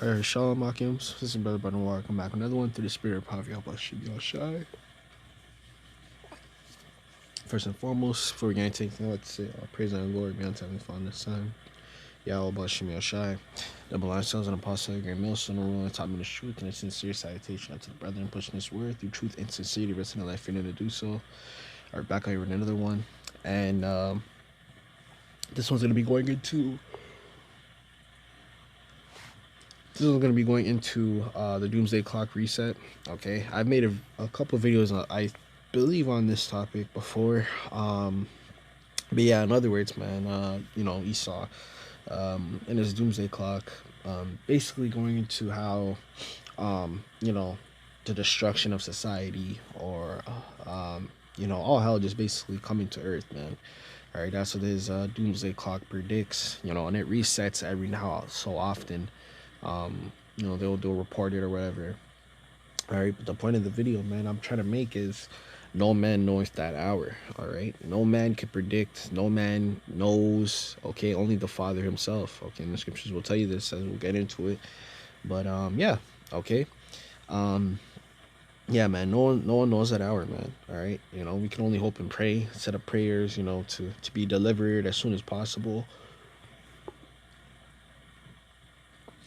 Shalom Akims. This is Brother Brother Welcome back. Another one through the spirit of Yahawashi. First and foremost, before we get into anything, let's say praise and glory be unto Heavenly Father, Son, Yahawashi, double ourselves and apostle, great millstone, rule and taught me the truth, and a sincere salutation unto the brethren pushing this word through truth and sincerity, resting in life, fearing to do so. All right, back over with another one. And this one's going to be going into the Doomsday Clock reset. Okay, I've made a couple of videos, I believe, on this topic before. But yeah, in other words, man, Esau, in his Doomsday Clock, basically going into how, the destruction of society, or, all hell just basically coming to Earth, man. All right, that's what his Doomsday Clock predicts, and it resets every now so often. They'll report it or whatever. All right, but the point of the video, man, I'm trying to make is no man knows that hour. All right, no man can predict, no man knows. Okay, only the Father himself. Okay, and the scriptures will tell you this as we'll get into it. But yeah, okay. Yeah, man, no one knows that hour, man. All right, we can only hope and pray, set up prayers, to be delivered as soon as possible.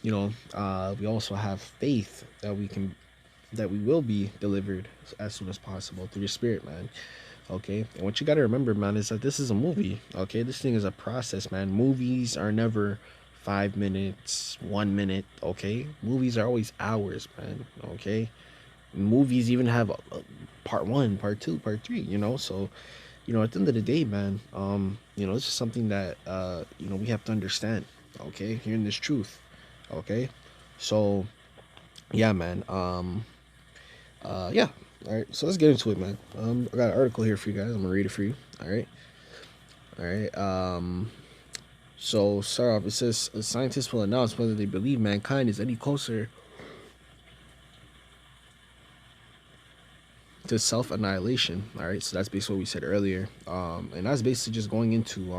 We also have faith that we will be delivered as soon as possible through the Spirit, man. Okay, and what you got to remember, man, is that this is a movie. Okay, this thing is a process, man. Movies are never 5 minutes, 1 minute. Okay, movies are always hours, man. Okay, movies even have a part one, part two, part three. So at the end of the day, man, it's just something that we have to understand. Okay, hearing this truth. Okay, so yeah, man. Yeah. All right, so let's get into it, man. I got an article here for you guys. I'm gonna read it for you. All right. So start off. It says scientists will announce whether they believe mankind is any closer to self-annihilation. All right, so that's basically what we said earlier. And that's basically just going into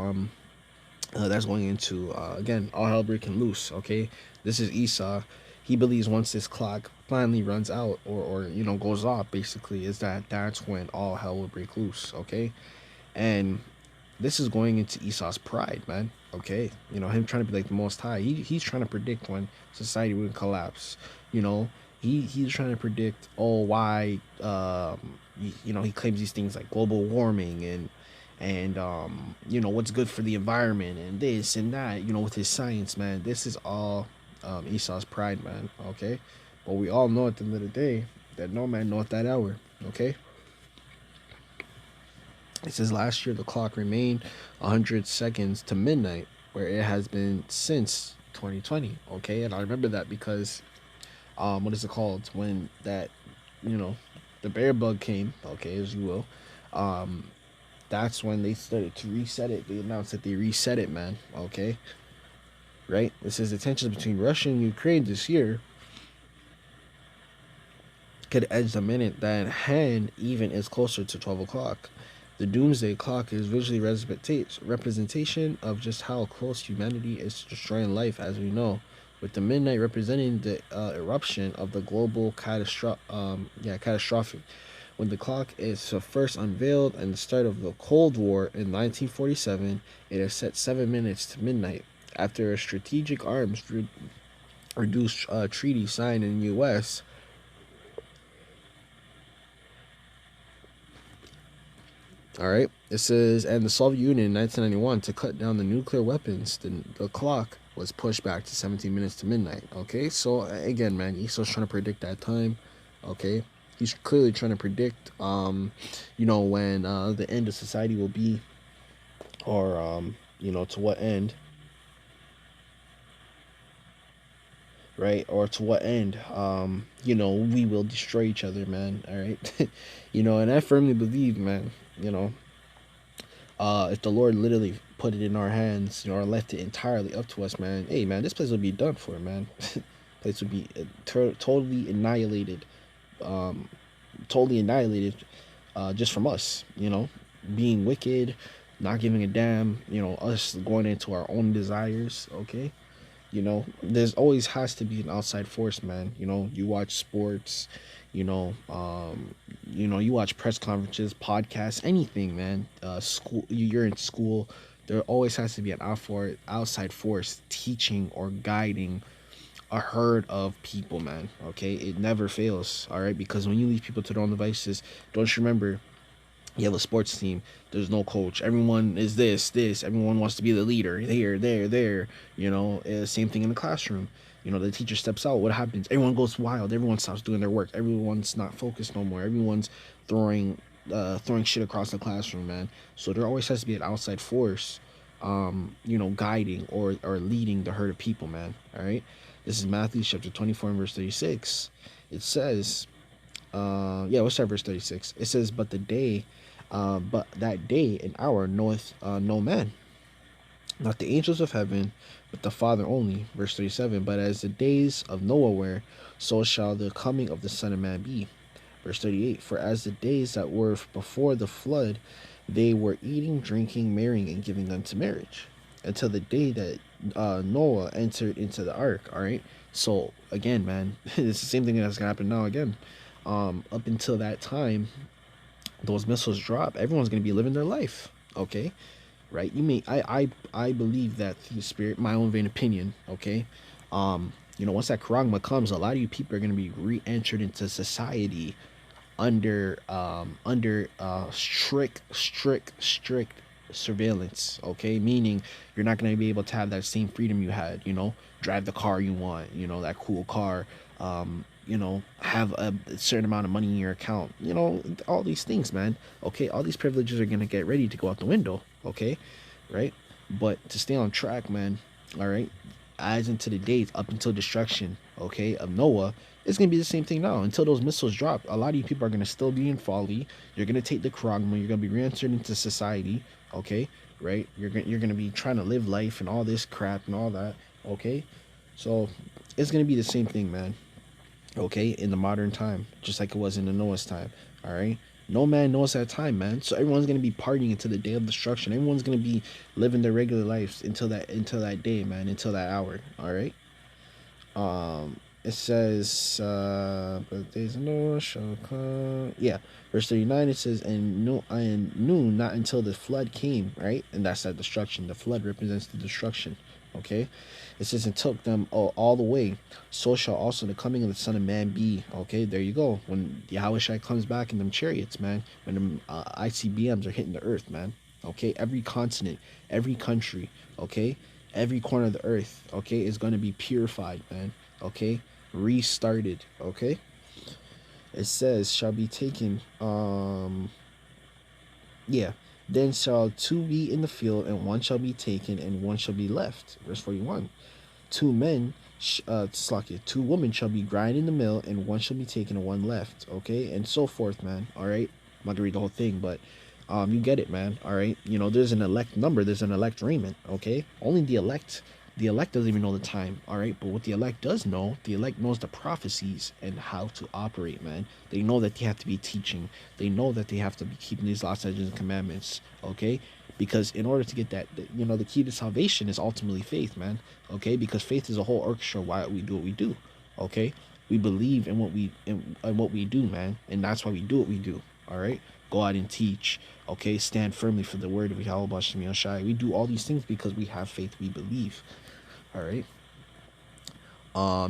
again, all hell breaking loose. Okay, this is Esau. He believes once this clock finally runs out, or goes off, basically, is that's when all hell will break loose. Okay, and this is going into Esau's pride, man. Okay, him trying to be like the Most High. He's trying to predict when society will collapse. He's trying to predict why he claims these things like global warming and what's good for the environment and this and that, with his science, man. This is all Esau's pride, man. Okay, but we all know at the end of the day that no man knoweth that hour. Okay, it says last year the clock remained 100 seconds to midnight, where it has been since 2020. Okay, and I remember that because what is it called, when that the bear bug came, okay, as you will, that's when they started to reset it. They announced that they reset it, man. Okay, right? It says the tensions between Russia and Ukraine this year could edge the minute that hand even is closer to 12 o'clock. The doomsday clock is visually representation of just how close humanity is to destroying life as we know, with the midnight representing the eruption of the global catastrophe. When the clock is first unveiled and the start of the Cold War in 1947, it is set 7 minutes to midnight. After a strategic arms reduced treaty signed in the U.S., all right, it says, and the Soviet Union in 1991 to cut down the nuclear weapons, the clock was pushed back to 17 minutes to midnight. Okay, so again, man, Esau's trying to predict that time. Okay, he's clearly trying to predict, when the end of society will be, or to what end, right? Or to what end, we will destroy each other, man. All right, and I firmly believe, man, if the Lord literally put it in our hands, or left it entirely up to us, man, hey, man, this place would be done for, man. Place would be totally annihilated, just from us, being wicked, not giving a damn, us going into our own desires. Okay, There's always has to be an outside force, man. You watch sports, you know, you watch press conferences, podcasts, anything, man. School, you're in school. There always has to be an outside force teaching or guiding a herd of people, man. Okay, it never fails. All right, because when you leave people to their own devices, don't you remember? You have a sports team. There's no coach. Everyone is this. Everyone wants to be the leader. There. Same thing in the classroom. The teacher steps out. What happens? Everyone goes wild. Everyone stops doing their work. Everyone's not focused no more. Everyone's throwing, throwing shit across the classroom, man. So there always has to be an outside force, guiding or leading the herd of people, man. All right. This is Matthew chapter 24 and verse 36. It says, we'll start verse 36. It says, but that day and hour knoweth no man, not the angels of heaven, but the Father only. Verse 37. But as the days of Noah were, so shall the coming of the Son of Man be. Verse 38. For as the days that were before the flood, they were eating, drinking, marrying, and giving unto marriage, until the day that Noah entered into the ark. All right. So again, man, it's the same thing that's gonna happen now again. Up until that time, those missiles drop, everyone's gonna be living their life. Okay, right? You may I believe that through the spirit, my own vain opinion. Okay, once that Karagma comes, a lot of you people are gonna be re-entered into society under strict surveillance. Okay, meaning you're not gonna be able to have that same freedom you had. Drive the car you want. That cool car. Have a certain amount of money in your account. All these things, man. Okay, all these privileges are gonna get ready to go out the window. Okay, right? But to stay on track, man. All right, as into the days up until destruction. Okay, of Noah, it's gonna be the same thing now until those missiles drop. A lot of you people are gonna still be in folly. You're gonna take the Krogma. You're gonna be reinserted into society. Okay, right? You're gonna be trying to live life and all this crap and all that. Okay, so it's gonna be the same thing, man. Okay, in the modern time, just like it was in the Noah's time. All right, no man knows that time, man. So everyone's gonna be partying until the day of destruction. Everyone's gonna be living their regular lives until that day, man, until that hour. All right. It says, but days of Noah shall come. Yeah, verse 39. It says, and no, I knew not until the flood came. Right, and that's that destruction. The flood represents the destruction. Okay, it says, and took them all the way. So shall also the coming of the Son of Man be. Okay, there you go. When Yahawashi comes back in them chariots, man. When them ICBMs are hitting the earth, man. Okay, every continent, every country. Okay, every corner of the earth. Okay, is going to be purified, man. Okay, restarted. Okay, it says shall be taken. Yeah. Then shall two be in the field, and one shall be taken, and one shall be left. Verse 41. Two men, two women shall be grinding the mill, and one shall be taken, and one left. Okay, and so forth, man. All right, I'm not gonna read the whole thing, but you get it, man. All right, there's an elect number, there's an elect raiment. Okay, only the elect doesn't even know the time. All right, but what the elect does know, the elect knows the prophecies and how to operate, man. They know that they have to be teaching. They know that they have to be keeping these laws, statutes, and commandments. Okay, because in order to get that, the key to salvation is ultimately faith, man. Okay, because faith is a whole orchestra why we do what we do. Okay, we believe in what we do, man, and that's why we do what we do. All right, go out and teach. Okay, stand firmly for the word of Yahawashi. We do all these things because we have faith. We believe. All right.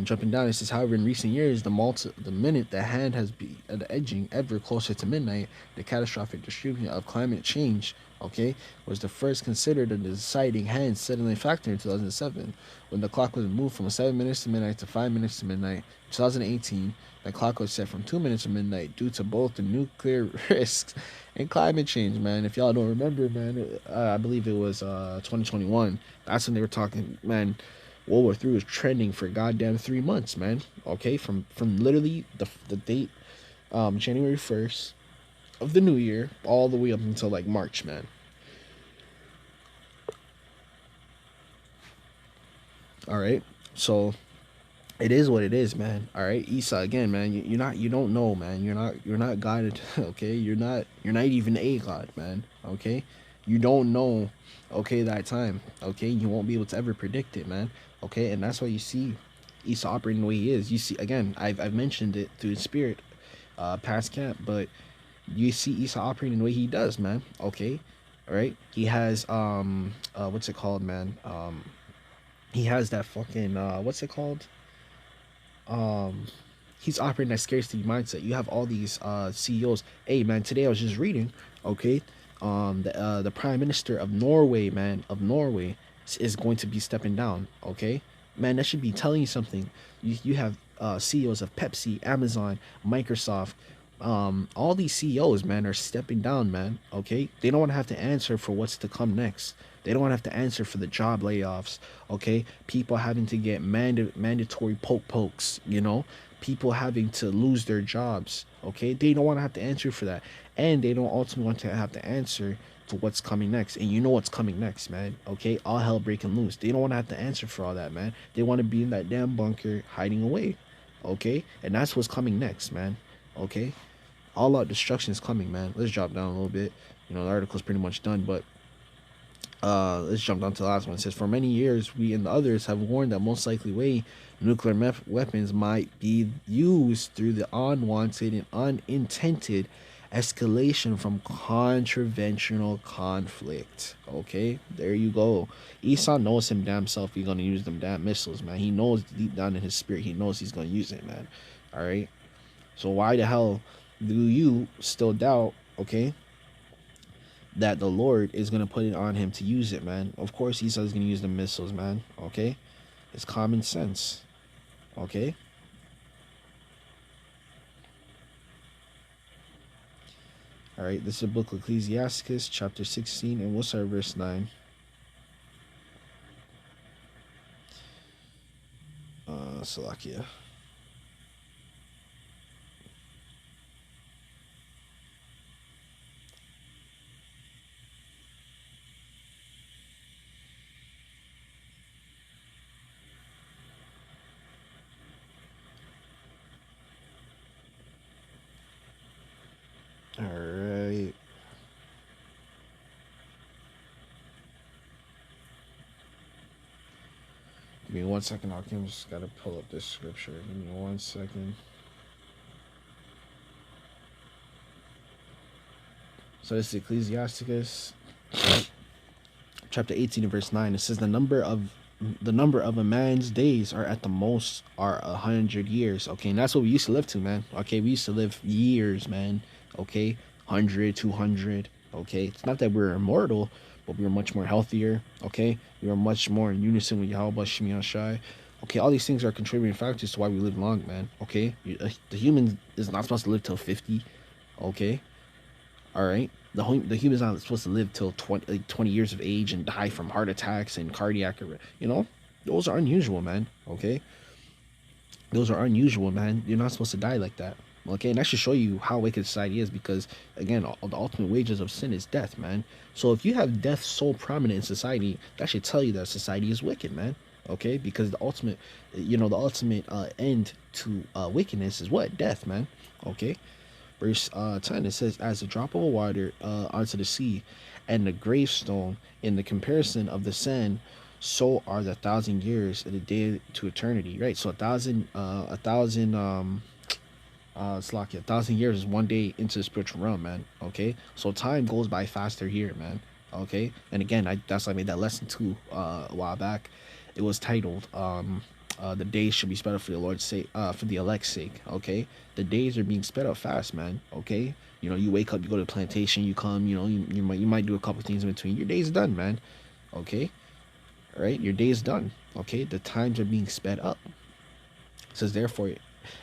Jumping down, it says, however, in recent years, the minute the hand has been edging ever closer to midnight, the catastrophic distribution of climate change, okay, was the first considered a deciding hand settling factor in 2007, when the clock was moved from 7 minutes to midnight to 5 minutes to midnight. 2018, the clock was set from 2 minutes to midnight due to both the nuclear risks and climate change, man. If y'all don't remember, man, I believe it was 2021. That's when they were talking, man. World War III was trending for goddamn 3 months, man. Okay, from literally the date, January 1st of the new year, all the way up until like March, man. All right, so it is what it is, man. All right, Isa, again, man. You don't know, man. You're not God. Okay, you're not even a God, man. Okay, You don't know, okay, that time. Okay, you won't be able to ever predict it, man. Okay, and that's why you see Esau operating the way he is. You see, again, I've mentioned it through the spirit, past camp, but you see Esau operating the way he does, man. Okay, all right. He has what's it called, man? He has that fucking what's it called? Um, he's operating that scarcity mindset. You have all these CEOs. Hey, man, today I was just reading. Okay, the prime minister of Norway, man, of Norway, is going to be stepping down. Okay, man, that should be telling you something. You have CEOs of Pepsi, Amazon, Microsoft. All these CEOs, man, are stepping down, man. Okay, they don't want to have to answer for what's to come next. They don't want to have to answer for the job layoffs. Okay, people having to get mandatory pokes. You know, people having to lose their jobs. Okay, they don't want to have to answer for that, and they don't ultimately want to have to answer to what's coming next. And you know what's coming next, man. Okay, all hell breaking loose. They don't want to have to answer for all that, man. They want to be in that damn bunker hiding away. Okay, and that's what's coming next, man. Okay, all out destruction is coming, man. Let's drop down a little bit. You know, the article's pretty much done, but let's jump down to the last one. It says, for many years, we and the others have warned that most likely way nuclear weapons might be used through the unwanted and unintended escalation from contraventional conflict. Okay, there you go. Esau knows him damn self he's gonna use them damn missiles, man. He knows deep down in his spirit, he knows he's gonna use it, man. All right. So why the hell do you still doubt? Okay, that the Lord is gonna put it on him to use it, man. Of course, Esau's gonna use the missiles, man. Okay, it's common sense. Okay. All right. This is the book of Ecclesiasticus, chapter 16, and we'll start verse 9. Salakia. All right. Give me 1 second. I just gotta pull up this scripture. Give me 1 second. So this is Ecclesiasticus, chapter 18 and verse 9. It says the number of a man's days are at the most are 100 years. Okay, and that's what we used to live to, man. Okay, we used to live years, man. Okay, 100, 200. Okay, it's not that we're immortal, but we were much more healthier. Okay, we were much more in unison with Yahawashi. Okay, all these things are contributing factors to why we live long, man. Okay, the human is not supposed to live till 50. Okay, all right. The human's not supposed to live till 20 years of age and die from heart attacks and cardiac. You know, those are unusual, man. Okay, those are unusual, man. You're not supposed to die like that. Okay, and that should show you how wicked society is, because again, the ultimate wages of sin is death, man. So if you have death so prominent in society, that should tell you that society is wicked, man. Okay, because the ultimate end to wickedness is what? Death, man. Okay, verse 10, it says, as a drop of water onto the sea, and the gravestone in the comparison of the sand, so are the 1,000 years of the day to eternity. Right, so it's like 1,000 years is one day into the spiritual realm, man. Okay, so time goes by faster here, man. Okay, and again, that's why I made that lesson too a while back. It was titled the days should be sped up for the Lord's sake, for the elect's sake. Okay, the days are being sped up fast, man. Okay, you know, you wake up, you go to the plantation, you come, you know, you might do a couple things in between. Your day's done, man. Okay, all right, your day's done. Okay, the times are being sped up. It says, therefore,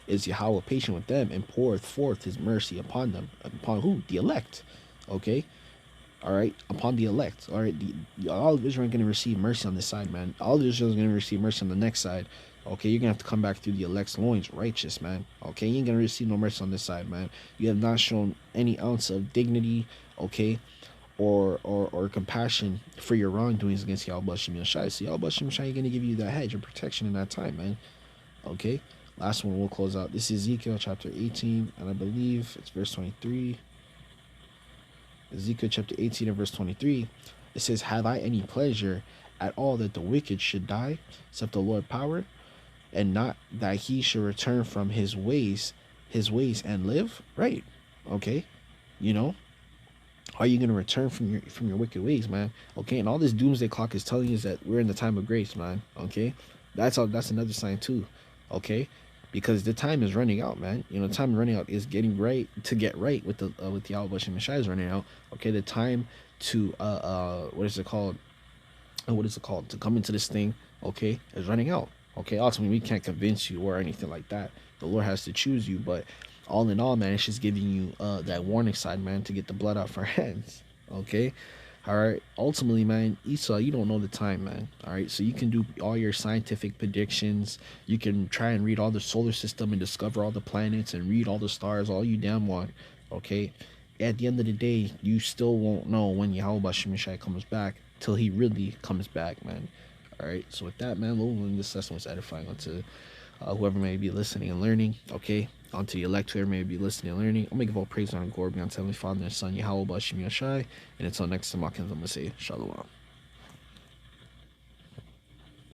is Yahawah patient with them and poureth forth his mercy upon them. Upon who? The elect. Okay? All right? Upon the elect. All right? All of Israel are going to receive mercy on this side, man. All of Israel is going to receive mercy on the next side. Okay? You're going to have to come back through the elect's loins, righteous, man. Okay? You ain't going to receive no mercy on this side, man. You have not shown any ounce of dignity, okay? Or compassion for your wrongdoings against Yahawashi Shai. So Yahawashi Shai is going to give you that hedge of protection in that time, man. Okay? Last one we'll close out. This is Ezekiel chapter 18, and I believe it's verse 23. Ezekiel chapter 18 and verse 23, it says, "Have I any pleasure at all that the wicked should die, except the Lord power, and not that he should return from his ways and live?" Right. Okay. You know, are you gonna return from your wicked ways, man? Okay, and all this doomsday clock is telling you is that we're in the time of grace, man. Okay, that's another sign too. Okay, because the time is running out, man. You know, the time running out is getting right to get right with the with Yahawashi and Messiah is running out. Okay, the time to what is it called? What is it called? To come into this thing, okay, is running out. Okay, ultimately we can't convince you or anything like that. The Lord has to choose you, but all in all, man, it's just giving you that warning sign, man, to get the blood off our hands. Okay. All right. Ultimately, man, Esau, you don't know the time, man. All right. So you can do all your scientific predictions. You can try and read all the solar system and discover all the planets and read all the stars, all you damn want. Okay. At the end of the day, you still won't know when Yahweh Shemashai comes back till he really comes back, man. All right. So with that, man, Lord, this lesson was edifying unto whoever may be listening and learning. Okay. Unto the elect, whoever may be listening and learning. I'm going to give all praise and glory unto Heavenly Father and Son, Yahawah Shemashai. And until next time, I'm going to say Shalom.